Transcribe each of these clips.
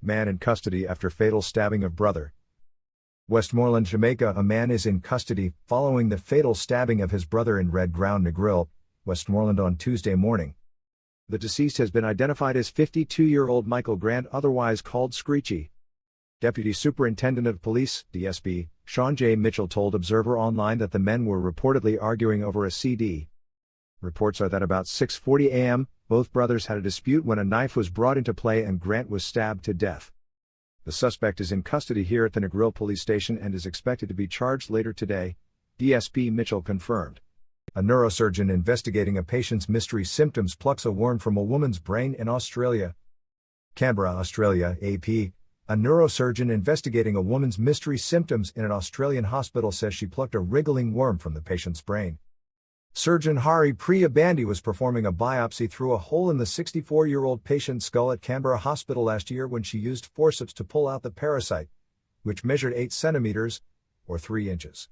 Man in custody after fatal stabbing of brother. Westmoreland, Jamaica. A man is in custody following the fatal stabbing of his brother in Red Ground Negril, Westmoreland on Tuesday morning. The deceased has been identified as 52-year-old Michael Grant, otherwise called Screechy. Deputy Superintendent of Police, DSP, Sean J. Mitchell told Observer Online that the men were reportedly arguing over a CD. Reports are that about 6:40 a.m., both brothers had a dispute when a knife was brought into play and Grant was stabbed to death. The suspect is in custody here at the Negril police station and is expected to be charged later today, DSP Mitchell confirmed. A neurosurgeon investigating a patient's mystery symptoms plucks a worm from a woman's brain in Australia. Canberra, Australia, AP. A neurosurgeon investigating a woman's mystery symptoms in an Australian hospital says she plucked a wriggling worm from the patient's brain. Surgeon Hari Priya Bandy was performing a biopsy through a hole in the 64-year-old patient's skull at Canberra Hospital last year when she used forceps to pull out the parasite, which measured 8 centimeters, or 3 inches.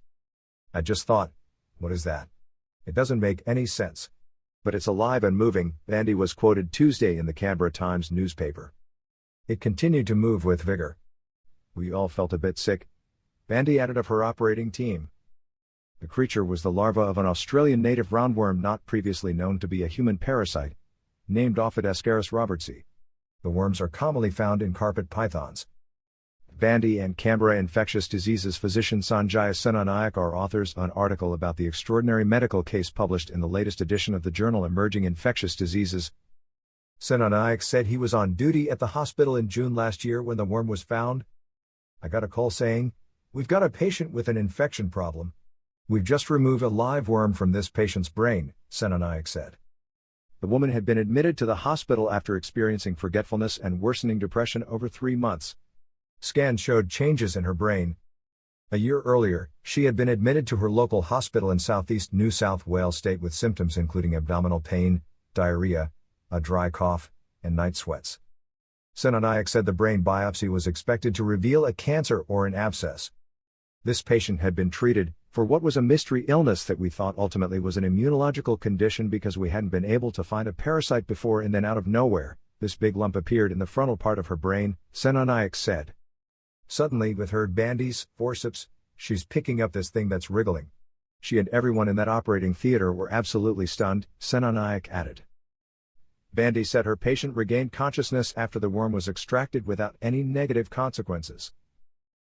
I just thought, what is that? It doesn't make any sense. But it's alive and moving, Bandy was quoted Tuesday in the Canberra Times newspaper. It continued to move with vigor. We all felt a bit sick, Bandy added of her operating team. The creature was the larva of an Australian native roundworm not previously known to be a human parasite, named Ophidascaris robertsi. The worms are commonly found in carpet pythons. Bandy and Canberra infectious diseases physician Sanjaya Senanayak are authors of an article about the extraordinary medical case published in the latest edition of the journal Emerging Infectious Diseases. Senanayak said he was on duty at the hospital in June last year when the worm was found. I got a call saying, "We've got a patient with an infection problem. We've just removed a live worm from this patient's brain," Senanayak said. The woman had been admitted to the hospital after experiencing forgetfulness and worsening depression over 3 months. Scans showed changes in her brain. A year earlier, she had been admitted to her local hospital in southeast New South Wales state with symptoms including abdominal pain, diarrhea, a dry cough, and night sweats. Senanayak said the brain biopsy was expected to reveal a cancer or an abscess. This patient had been treated for what was a mystery illness that we thought ultimately was an immunological condition because we hadn't been able to find a parasite before, and then out of nowhere, this big lump appeared in the frontal part of her brain, Senanayak said. Suddenly, with her Bandy's forceps, she's picking up this thing that's wriggling. She and everyone in that operating theater were absolutely stunned, Senanayak added. Bandy said her patient regained consciousness after the worm was extracted without any negative consequences.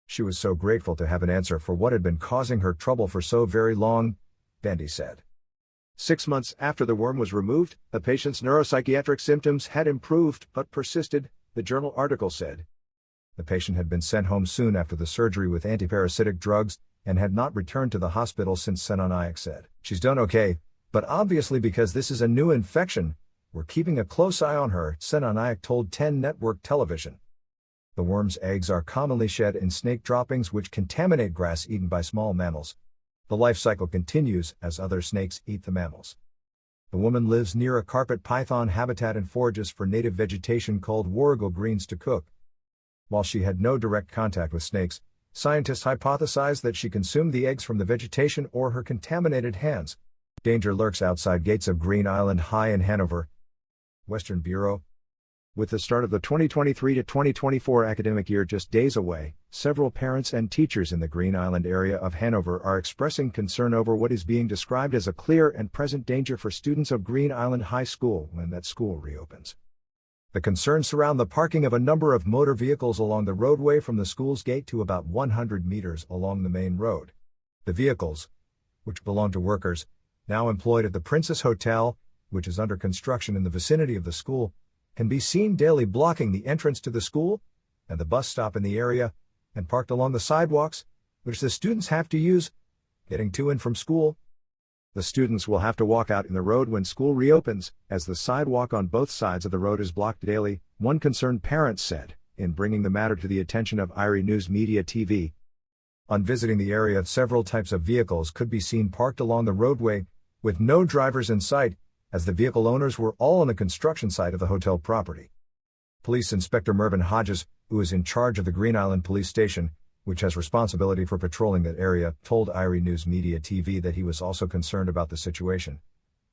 She was so grateful to have an answer for what had been causing her trouble for so very long, Bandy said. 6 months after the worm was removed, the patient's neuropsychiatric symptoms had improved but persisted, the journal article said. The patient had been sent home soon after the surgery with antiparasitic drugs and had not returned to the hospital since, Senanayak said. She's done okay, but obviously because this is a new infection, we're keeping a close eye on her, Senanayak told 10 Network Television. The worm's eggs are commonly shed in snake droppings which contaminate grass eaten by small mammals. The life cycle continues as other snakes eat the mammals. The woman lives near a carpet python habitat and forages for native vegetation called warrigal greens to cook. While she had no direct contact with snakes, scientists hypothesized that she consumed the eggs from the vegetation or her contaminated hands. Danger lurks outside gates of Green Island High in Hanover. Western Bureau. With the start of the 2023 to 2024 academic year just days away, several parents and teachers in the Green Island area of Hanover are expressing concern over what is being described as a clear and present danger for students of Green Island High School when that school reopens. The concerns surround the parking of a number of motor vehicles along the roadway from the school's gate to about 100 meters along the main road. The vehicles, which belong to workers, now employed at the Princess Hotel, which is under construction in the vicinity of the school, can be seen daily blocking the entrance to the school and the bus stop in the area, and parked along the sidewalks, which the students have to use, getting to and from school. The students will have to walk out in the road when school reopens, as the sidewalk on both sides of the road is blocked daily, one concerned parent said, in bringing the matter to the attention of Irie News Media TV. On visiting the area, several types of vehicles could be seen parked along the roadway, with no drivers in sight, as the vehicle owners were all on the construction site of the hotel property. Police Inspector Mervyn Hodges, who is in charge of the Green Island Police Station, which has responsibility for patrolling that area, told Irie News Media TV that he was also concerned about the situation,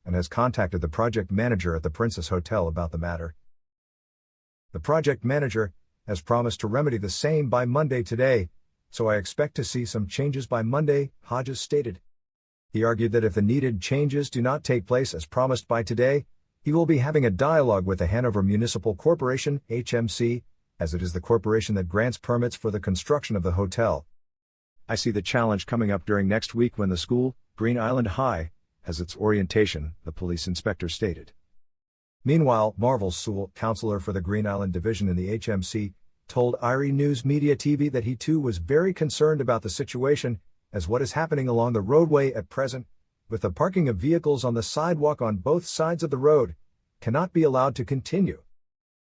and has contacted the project manager at the Princess Hotel about the matter. The project manager, has promised to remedy the same by Monday today, so I expect to see some changes by Monday, Hodges stated. He argued that if the needed changes do not take place as promised by today, he will be having a dialogue with the Hanover Municipal Corporation, HMC, as it is the corporation that grants permits for the construction of the hotel. I see the challenge coming up during next week when the school, Green Island High, has its orientation, the police inspector stated. Meanwhile, Marvel Sewell, counselor for the Green Island Division in the HMC, told irie News Media TV that he too was very concerned about the situation, as what is happening along the roadway at present, with the parking of vehicles on the sidewalk on both sides of the road, cannot be allowed to continue.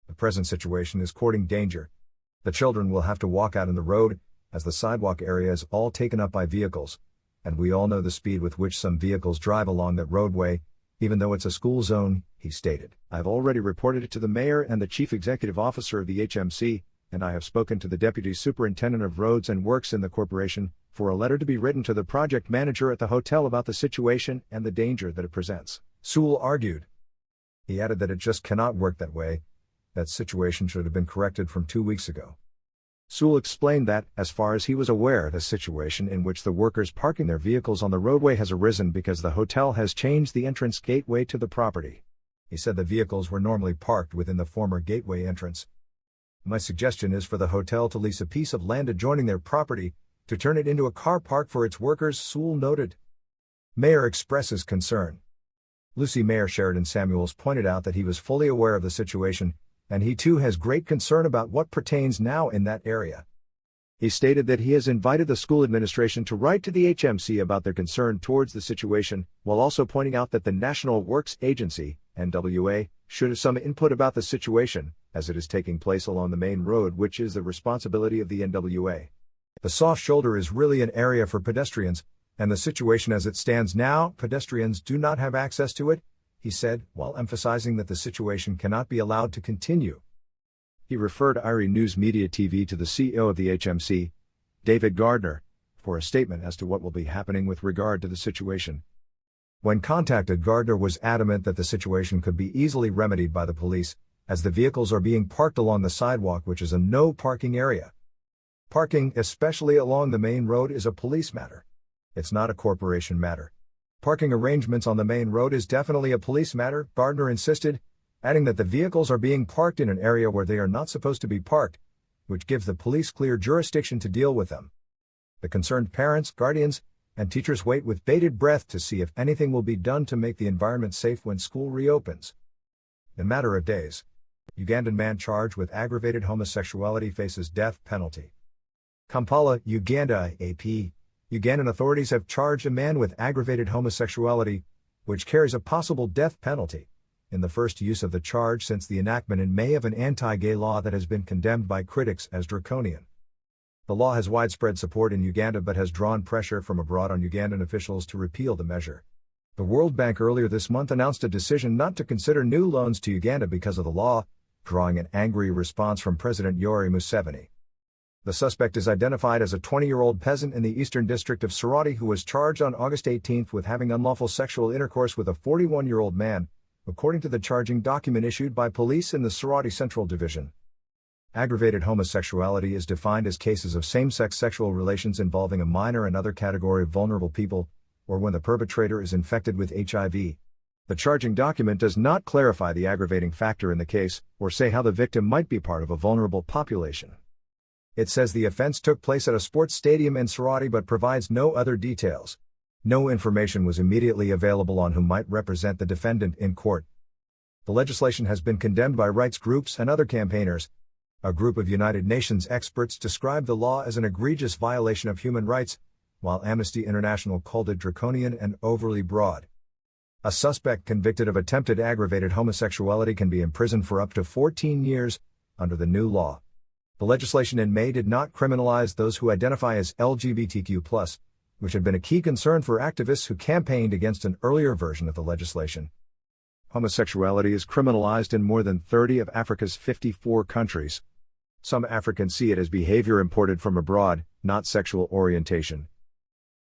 The present situation is courting danger. The children will have to walk out in the road, as the sidewalk area is all taken up by vehicles, and we all know the speed with which some vehicles drive along that roadway, even though it's a school zone, he stated. I've already reported it to the mayor and the chief executive officer of the HMC, and I have spoken to the deputy superintendent of roads and works in the corporation, for a letter to be written to the project manager at the hotel about the situation and the danger that it presents, Sewell argued. He added that it just cannot work that way. That situation should have been corrected from 2 weeks ago. Sewell explained that, as far as he was aware, the situation in which the workers parking their vehicles on the roadway has arisen because the hotel has changed the entrance gateway to the property. He said the vehicles were normally parked within the former gateway entrance. My suggestion is for the hotel to lease a piece of land adjoining their property, to turn it into a car park for its workers, Sewell noted. Mayor expresses concern. Lucy Mayor Sheridan Samuels pointed out that he was fully aware of the situation, and he too has great concern about what pertains now in that area. He stated that he has invited the school administration to write to the HMC about their concern towards the situation, while also pointing out that the National Works Agency, NWA, should have some input about the situation, as it is taking place along the main road, which is the responsibility of the NWA. The soft shoulder is really an area for pedestrians, and the situation as it stands now, pedestrians do not have access to it, he said, while emphasizing that the situation cannot be allowed to continue. He referred irie News Media TV to the CEO of the HMC, David Gardner, for a statement as to what will be happening with regard to the situation. When contacted, Gardner was adamant that the situation could be easily remedied by the police, as the vehicles are being parked along the sidewalk, which is a no parking area. Parking, especially along the main road, is a police matter. It's not a corporation matter. Parking arrangements on the main road is definitely a police matter, Gardner insisted, adding that the vehicles are being parked in an area where they are not supposed to be parked, which gives the police clear jurisdiction to deal with them. The concerned parents, guardians, and teachers wait with bated breath to see if anything will be done to make the environment safe when school reopens. In a matter of days, Ugandan man charged with aggravated homosexuality faces death penalty. Kampala, Uganda, AP. Ugandan authorities have charged a man with aggravated homosexuality, which carries a possible death penalty, in the first use of the charge since the enactment in May of an anti-gay law that has been condemned by critics as draconian. The law has widespread support in Uganda but has drawn pressure from abroad on Ugandan officials to repeal the measure. The World Bank earlier this month announced a decision not to consider new loans to Uganda because of the law, drawing an angry response from President Yoweri Museveni. The suspect is identified as a 20-year-old peasant in the eastern district of Soroti who was charged on August 18 with having unlawful sexual intercourse with a 41-year-old man, according to the charging document issued by police in the Soroti Central Division. Aggravated homosexuality is defined as cases of same-sex sexual relations involving a minor and other category of vulnerable people, or when the perpetrator is infected with HIV. The charging document does not clarify the aggravating factor in the case, or say how the victim might be part of a vulnerable population. It says the offense took place at a sports stadium in Soroti but provides no other details. No information was immediately available on who might represent the defendant in court. The legislation has been condemned by rights groups and other campaigners. A group of United Nations experts described the law as an egregious violation of human rights, while Amnesty International called it draconian and overly broad. A suspect convicted of attempted aggravated homosexuality can be imprisoned for up to 14 years, under the new law. The legislation in May did not criminalize those who identify as LGBTQ+, which had been a key concern for activists who campaigned against an earlier version of the legislation. Homosexuality is criminalized in more than 30 of Africa's 54 countries. Some Africans see it as behavior imported from abroad, not sexual orientation.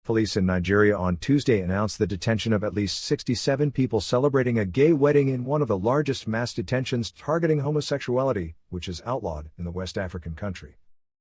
Police in Nigeria on Tuesday announced the detention of at least 67 people celebrating a gay wedding in one of the largest mass detentions targeting homosexuality, which is outlawed in the West African country.